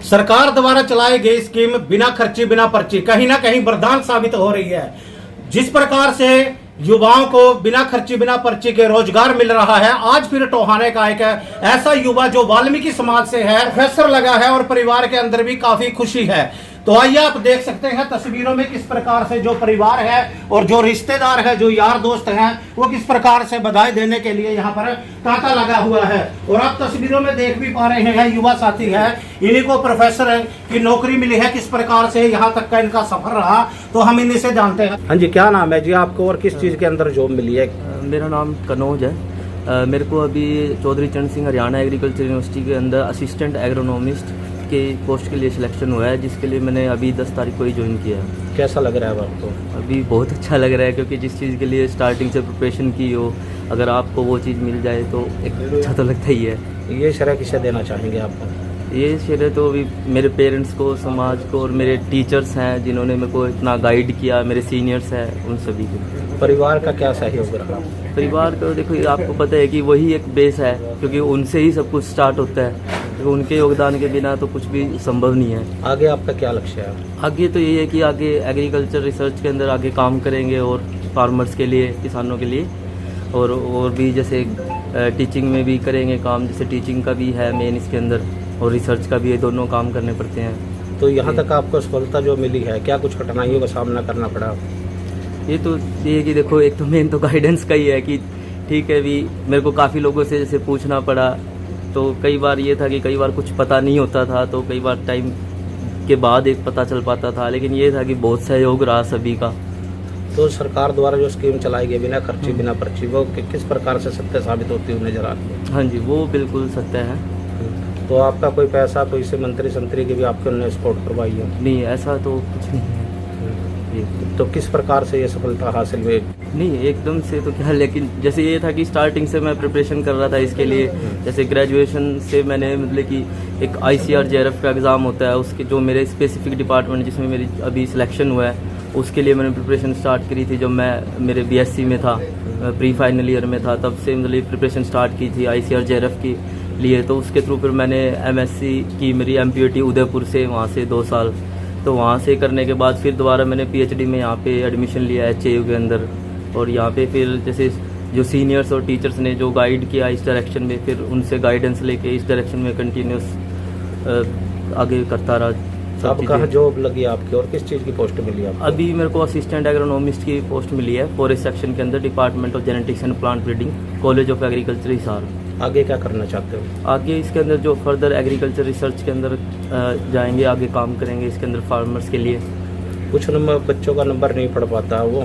सरकार द्वारा चलाई गई स्कीम बिना खर्ची बिना पर्ची कहीं ना कहीं वरदान साबित हो रही है। जिस प्रकार से युवाओं को बिना खर्ची बिना पर्ची के रोजगार मिल रहा है, आज फिर टोहाने का एक ऐसा युवा जो वाल्मीकि समाज से है, प्रोफेसर लगा है और परिवार के अंदर भी काफी खुशी है। तो आइए आप देख सकते हैं तस्वीरों में किस प्रकार से जो परिवार है और जो रिश्तेदार है, जो यार दोस्त हैं, वो किस प्रकार से बधाई देने के लिए यहाँ पर तांता लगा हुआ है। और आप तस्वीरों में देख भी पा रहे हैं युवा साथी है, इन्हीं को प्रोफेसर की नौकरी मिली है। किस प्रकार से यहाँ तक का इनका सफर रहा, तो हम इन्हीं से जानते हैं। हाँ जी, क्या नाम है जी आपको और किस चीज़ के अंदर जॉब मिली है? मेरा नाम कनौज है। मेरे को अभी चौधरी चरण सिंह हरियाणा एग्रीकल्चर यूनिवर्सिटी के अंदर असिस्टेंट एग्रोनॉमिस्ट के पोस्ट के लिए सिलेक्शन हुआ है, जिसके लिए मैंने अभी 10 तारीख को ही ज्वाइन किया है। कैसा लग रहा है आपको? अभी बहुत अच्छा लग रहा है, क्योंकि जिस चीज़ के लिए स्टार्टिंग से प्रिपरेशन की हो, अगर आपको वो चीज़ मिल जाए तो एक अच्छा तो लगता ही है। ये श्रेय किसे देना चाहेंगे आपको? ये श्रेय तो अभी मेरे पेरेंट्स को, समाज को और मेरे टीचर्स हैं जिन्होंने मेरे को इतना गाइड किया, मेरे सीनियर्स हैं, उन सभी को। परिवार का क्या सहयोग रहा? परिवार का देखो, आपको पता है कि वही एक बेस है, क्योंकि उनसे ही सब कुछ स्टार्ट होता है। तो उनके योगदान के बिना तो कुछ भी संभव नहीं है। आगे आपका क्या लक्ष्य है? आगे तो यही है कि आगे एग्रीकल्चर रिसर्च के अंदर आगे काम करेंगे और फार्मर्स के लिए, किसानों के लिए, और भी जैसे टीचिंग में भी करेंगे काम। जैसे टीचिंग का भी है मेन इसके अंदर, और रिसर्च का भी है, दोनों काम करने पड़ते हैं। तो यहाँ तक आपको सफलता जो मिली है, क्या कुछ कठिनाइयों का सामना करना पड़ा? ये तो ये कि देखो, एक तो मेन तो गाइडेंस का ही है कि ठीक है, भी मेरे को काफ़ी लोगों से जैसे पूछना पड़ा। तो कई बार ये था कि कई बार कुछ पता नहीं होता था, तो कई बार टाइम के बाद एक पता चल पाता था। लेकिन ये था कि बहुत सहयोग रहा सभी का। तो सरकार द्वारा जो स्कीम चलाई गई बिना खर्ची बिना पर्ची, वो किस प्रकार से सत्य साबित होती हुई नजर आती है? हाँ जी, वो बिल्कुल सत्य है। तो आपका कोई पैसा, कोई से मंत्री संतरी की भी आपके उन्होंने सपोर्ट करवाई है? नहीं, ऐसा तो कुछ नहीं है। तो किस प्रकार से ये सफलता हासिल हुई? नहीं, एकदम से तो क्या, लेकिन जैसे ये था कि स्टार्टिंग से मैं प्रिपरेशन कर रहा था इसके लिए। जैसे ग्रेजुएशन से मैंने मतलब कि एक ICR JRF का एग्ज़ाम होता है, उसके जो मेरे स्पेसिफिक डिपार्टमेंट जिसमें मेरी अभी सिलेक्शन हुआ है, उसके लिए मैंने प्रिपरेशन स्टार्ट करी थी। जब मैं मेरे BSc में था, प्री फाइनल ईयर में था, तब से मतलब प्रिपरेशन स्टार्ट की थी ICR JRF के लिए। तो उसके थ्रू फिर मैंने MSc की, मेरी MPUT उदयपुर से, वहाँ से 2 साल। तो वहाँ से करने के बाद फिर दोबारा मैंने PhD में यहाँ पे एडमिशन लिया HAU के अंदर। और यहाँ पे फिर जैसे जो सीनियर्स और टीचर्स ने जो गाइड किया इस डायरेक्शन में, फिर उनसे गाइडेंस लेके इस डायरेक्शन में कंटिन्यूस आगे करता रहा। अब कहाँ जॉब लगी आपकी और किस चीज़ की पोस्ट मिली आपको? अभी मेरे को असिस्टेंट एग्रोनॉमिस्ट की पोस्ट मिली है, फॉरेस्ट सेक्शन के अंदर, department of genetics and plant breeding, college of agriculture Hisar. आगे क्या करना चाहते हो? आगे इसके अंदर जो फर्दर एग्रीकल्चर रिसर्च के अंदर जाएंगे, आगे काम करेंगे इसके अंदर फार्मर्स के लिए। कुछ नंबर बच्चों का नंबर नहीं पढ़ पाता, वो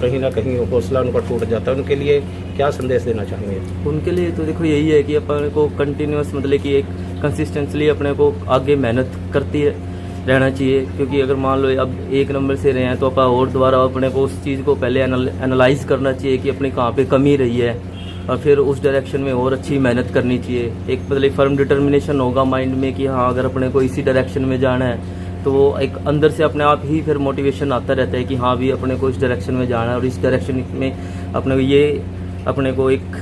कहीं ना कहीं हौसला उनका टूट जाता है, उनके लिए क्या संदेश देना चाहेंगे? उनके लिए तो देखो यही है कि अपने को कंटिन्यूस मतलब कि एक कंसिस्टेंटली अपने को आगे मेहनत करती रहना चाहिए। क्योंकि अगर मान लो अब 1 नंबर से रहे हैं, तो अपन और दोबारा अपने को उस चीज़ को पहले एनालाइज करना चाहिए कि अपने कहाँ पे कमी रही है, और फिर उस डायरेक्शन में और अच्छी मेहनत करनी चाहिए। एक मतलब फर्म डिटर्मिनेशन होगा माइंड में कि हाँ, अगर अपने को इसी डायरेक्शन में जाना है, तो वो एक अंदर से अपने आप ही फिर मोटिवेशन आता रहता है कि हाँ भी अपने को इस डायरेक्शन में जाना है, और इस डायरेक्शन में अपने को एक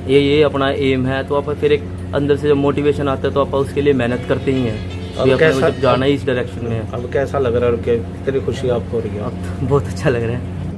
ये अपना एम है। तो आप फिर एक अंदर से जब मोटिवेशन आता है, तो आप उसके लिए मेहनत करते ही हैं। अब कैसा जाना ही इस डायरेक्शन में है। अब कैसा लग रहा है, कितनी खुशी आपको हो रही है? अब बहुत अच्छा लग रहा है।